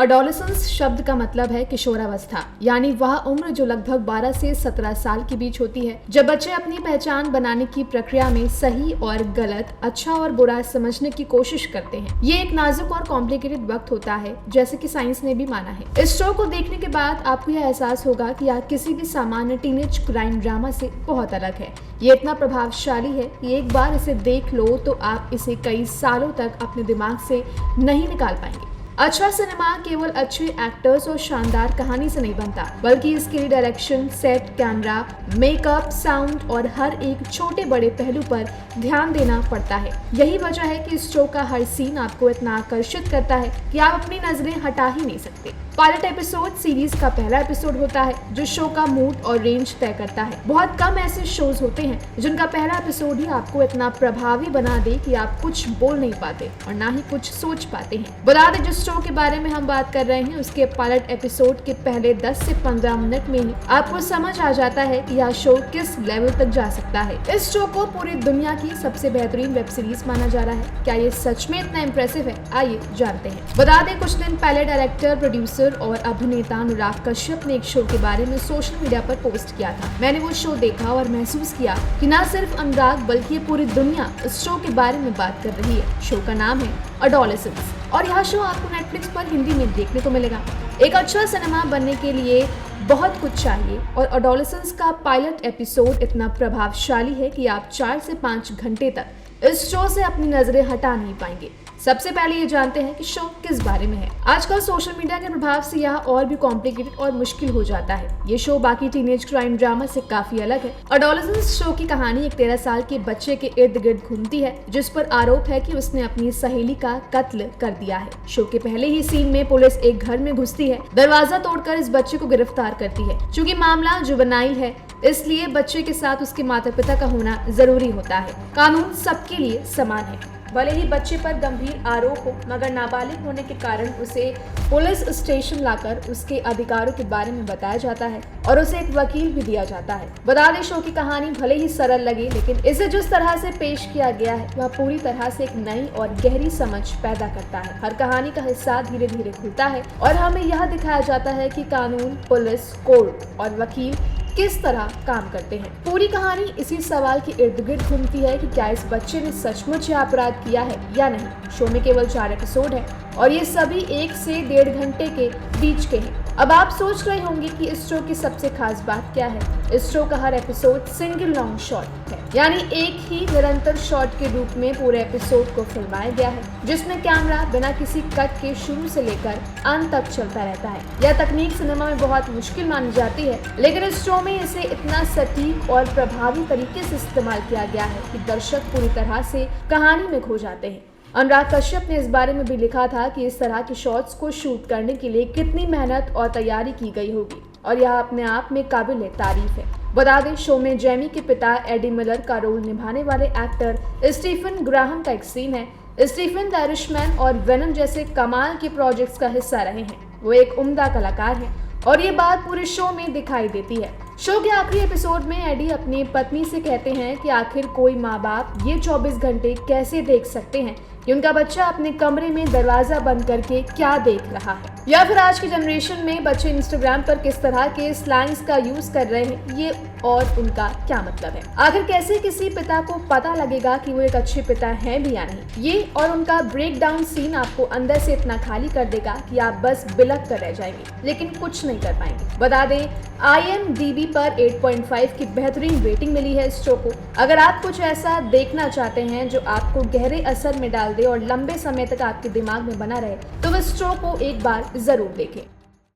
Adolescence शब्द का मतलब है किशोरावस्था, यानी वह उम्र जो लगभग 12 से 17 साल के बीच होती है, जब बच्चे अपनी पहचान बनाने की प्रक्रिया में सही और गलत, अच्छा और बुरा समझने की कोशिश करते हैं। ये एक नाजुक और कॉम्प्लिकेटेड वक्त होता है, जैसे कि साइंस ने भी माना है। इस शो को देखने के बाद आपको यह एहसास होगा कि यह किसी भी सामान्य टीनेज क्राइम ड्रामा से बहुत अलग है। ये इतना प्रभावशाली है कि एक बार इसे देख लो तो आप इसे कई सालों तक अपने दिमाग से नहीं निकाल पाएंगे। अच्छा सिनेमा केवल अच्छे एक्टर्स और शानदार कहानी से नहीं बनता, बल्कि इसके लिए direction, set, camera, makeup, sound और हर एक छोटे बड़े पहलू पर ध्यान देना पड़ता है। यही वजह है कि इस शो का हर सीन आपको इतना आकर्षित करता है कि आप अपनी नजरें हटा ही नहीं सकते। पायलट एपिसोड सीरीज का पहला एपिसोड होता है जो शो का मूड और रेंज तय करता है। बहुत कम ऐसे शोज होते हैं जिनका पहला एपिसोड ही आपको इतना प्रभावी बना दे कि आप कुछ बोल नहीं पाते और ना ही कुछ सोच पाते हैं। बता दें, जिस शो के बारे में हम बात कर रहे हैं उसके पायलट एपिसोड के पहले 10 से 15 मिनट में ही आपको समझ आ जाता है कि यह शो किस लेवल तक जा सकता है। इस शो को पूरी दुनिया की सबसे बेहतरीन वेब सीरीज माना जा रहा है। क्या ये सच में इतना इम्प्रेसिव है? आइए जानते हैं। बता दें, कुछ दिन पहले डायरेक्टर, प्रोड्यूसर और अभिनेता अनुराग कश्यप ने एक शो के बारे में सोशल मीडिया पर पोस्ट किया था। मैंने वो शो देखा और महसूस किया कि न सिर्फ अनुराग बल्कि पूरी दुनिया इस शो के बारे में बात कर रही है। शो का नाम है एडोलेसेंस और यह शो आपको नेटफ्लिक्स पर हिंदी में देखने को मिलेगा। एक अच्छा सिनेमा बनने के लिए बहुत कुछ चाहिए और एडोलेसेंस का पायलट एपिसोड इतना प्रभावशाली है कि आप 4 से 5 घंटे तक इस शो से अपनी नजरें हटा नहीं पाएंगे। सबसे पहले ये जानते हैं कि शो किस बारे में है। आजकल सोशल मीडिया के प्रभाव से यह और भी कॉम्प्लिकेटेड और मुश्किल हो जाता है। ये शो बाकी टीनेज क्राइम ड्रामा से काफी अलग है। एडोलेसेंस शो की कहानी एक 13 साल के बच्चे के इर्द गिर्द घूमती है, जिस पर आरोप है कि उसने अपनी सहेली का कत्ल कर दिया है। शो के पहले ही सीन में पुलिस एक घर में घुसती है, दरवाजा तोड़कर इस बच्चे को गिरफ्तार करती है। चूँकि मामला जुवेनाइल है, इसलिए बच्चे के साथ उसके माता पिता का होना जरूरी होता है। कानून सबके लिए समान है। भले ही बच्चे पर गंभीर आरोप हो, मगर नाबालिग होने के कारण उसे पुलिस स्टेशन लाकर उसके अधिकारों के बारे में बताया जाता है और उसे एक वकील भी दिया जाता है। बता दें, शो की कहानी भले ही सरल लगे, लेकिन इसे जिस तरह से पेश किया गया है वह पूरी तरह से एक नई और गहरी समझ पैदा करता है। हर कहानी का हिस्सा धीरे धीरे खुलता है और हमें यह दिखाया जाता है कि कानून, पुलिस, कोर्ट और वकील किस तरह काम करते हैं। पूरी कहानी इसी सवाल के इर्द गिर्द घूमती है कि क्या इस बच्चे ने सचमुच यह अपराध किया है या नहीं। शो में केवल 4 एपिसोड है और ये सभी 1 से 1.5 घंटे के बीच के हैं। अब आप सोच रहे होंगे कि इस शो की सबसे खास बात क्या है। इस शो का हर एपिसोड सिंगल लॉन्ग शॉट है, यानी एक ही निरंतर शॉट के रूप में पूरे एपिसोड को फिल्माया गया है, जिसमें कैमरा बिना किसी कट के शुरू से लेकर अंत तक चलता रहता है। यह तकनीक सिनेमा में बहुत मुश्किल मानी जाती है, लेकिन इस शो में इसे इतना सटीक और प्रभावी तरीके से इस्तेमाल किया गया है कि दर्शक पूरी तरह से कहानी में खो जाते हैं। अनुराग कश्यप ने इस बारे में भी लिखा था कि इस तरह के शॉट्स को शूट करने के लिए कितनी मेहनत और तैयारी की गई होगी और यह अपने आप में काबिल तारीफ है। बता दें, शो में जेमी के पिता एडी मिलर का रोल निभाने वाले एक्टर स्टीफन ग्राहम का एक सीन है। स्टीफन द आयरिशमैन और वेनम जैसे कमाल के प्रोजेक्ट्स का हिस्सा रहे हैं। वो एक उम्दा कलाकार है और ये बात पूरे शो में दिखाई देती है। शो के आखिरी एपिसोड में एडी अपनी पत्नी से कहते हैं कि आखिर कोई माँ बाप ये 24 घंटे कैसे देख सकते हैं कि उनका बच्चा अपने कमरे में दरवाजा बंद करके क्या देख रहा है, या फिर आज की जनरेशन में बच्चे इंस्टाग्राम पर किस तरह के स्लैंग्स का यूज कर रहे हैं, ये और उनका क्या मतलब है। आखिर कैसे किसी पिता को पता लगेगा कि वो एक अच्छे पिता हैं भी या नहीं। ये और उनका ब्रेक डाउन सीन आपको अंदर से इतना खाली कर देगा कि आप बस बिलक कर रह जाएंगे, लेकिन कुछ नहीं कर पाएंगे। बता दें, IMDb पर 8.5 की बेहतरीन रेटिंग मिली है इस शो को। अगर आप कुछ ऐसा देखना चाहते हैं जो आपको गहरे असर में डाल दे और लंबे समय तक आपके दिमाग में बना रहे, तो इस शो को एक बार जरूर देखें।